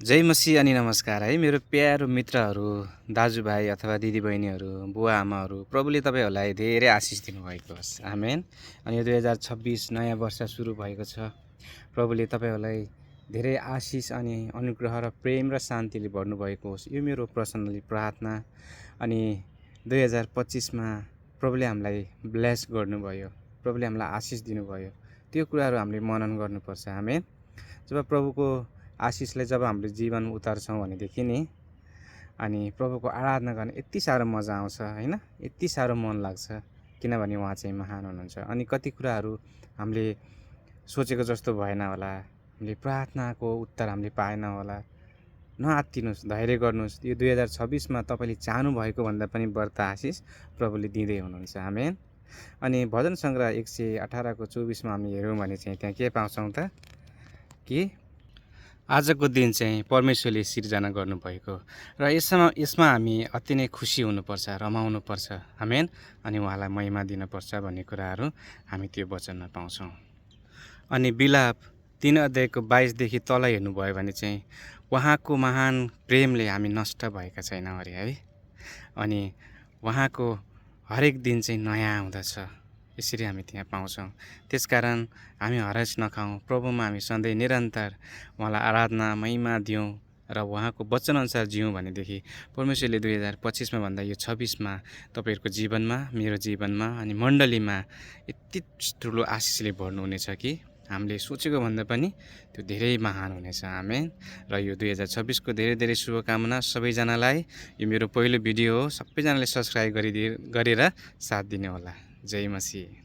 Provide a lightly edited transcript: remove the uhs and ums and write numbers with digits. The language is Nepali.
जय मसी अनि नमस्कार है मेरो प्यारो मित्रहरू, दाजुभाइ अथवा दिदीबहिनीहरू, बुवा आमाहरू, प्रभुले तपाईँहरूलाई धेरै आशिष दिनुभएको होस्। आमेन। अनि यो 2026 नयाँ वर्ष सुरु भएको छ। प्रभुले तपाईँहरूलाई धेरै आशिष अनि अनुग्रह र प्रेम र शान्तिले भर्नुभएको होस्। यो मेरो पर्सनली प्रार्थना। अनि 2025 मा प्रभुले हामीलाई ब्लेस गर्नुभयो, प्रभुले हामीलाई आशिष दिनुभयो। त्यो कुराहरू हामीले मनन गर्नुपर्छ। आमेन। जब प्रभुको आशिषले जब हाम्रो जीवन उतार्छौँ भनेदेखि नि अनि प्रभुको आराधना गर्ने यति साह्रो मजा आउँछ हैन, यति साह्रो मन लाग्छ, किनभने उहाँ चाहिँ महान हुनुहुन्छ। अनि कति कुराहरू हामीले सोचेको जस्तो भएन होला, हामीले प्रार्थनाको उत्तर हामीले पाएन होला, नआत्तिनुस्, धैर्य गर्नुहोस्। यो 2026 मा तपाईँले चाहनु भएको भन्दा पनि बढ्ता आशिष प्रभुले दिँदै हुनुहुन्छ। आमेन। अनि भजन सङ्ग्रह 118 को 24 मा हामी हेरौँ भने चाहिँ त्यहाँ के पाउँछौँ त कि आजको दिन चाहिँ परमेश्वरले सिर्जना गर्नुभएको र यसमा हामी अति नै खुसी हुनुपर्छ, रमाउनुपर्छ। आमेन। अनि उहाँलाई महिमा दिनुपर्छ भन्ने कुराहरू हामी त्यो वचनमा पाउँछौँ। अनि बिलाप 3 अध्यायको 22 देखि तल हेर्नुभयो भने चाहिँ उहाँको महान प्रेमले हामी नष्ट भएका छैनौँ अरे है। अनि उहाँको हरेक दिन चाहिँ नयाँ हुँदछ, यसरी हामी त्यहाँ पाउँछौँ। त्यसकारण हामी हराइस नखाउँ, प्रभुमा हामी सधैँ निरन्तर उहाँलाई आराधना महिमा दिउँ र उहाँको वचनअनुसार जिउँ भनेदेखि परमेश्वरले 2025 मा भन्दा यो 26 मा तपाईँहरूको जीवनमा, मेरो जीवनमा अनि मण्डलीमा यति ठुलो आशिषले भर्नुहुनेछ कि हामीले सोचेको भन्दा पनि त्यो धेरै महान हुनेछ। आमेन। र यो 2026 को धेरै धेरै शुभकामना सबैजनालाई। यो मेरो पहिलो भिडियो हो, सबैजनाले सब्स्क्राइब गरेर साथ दिनु होला। जय मसीह।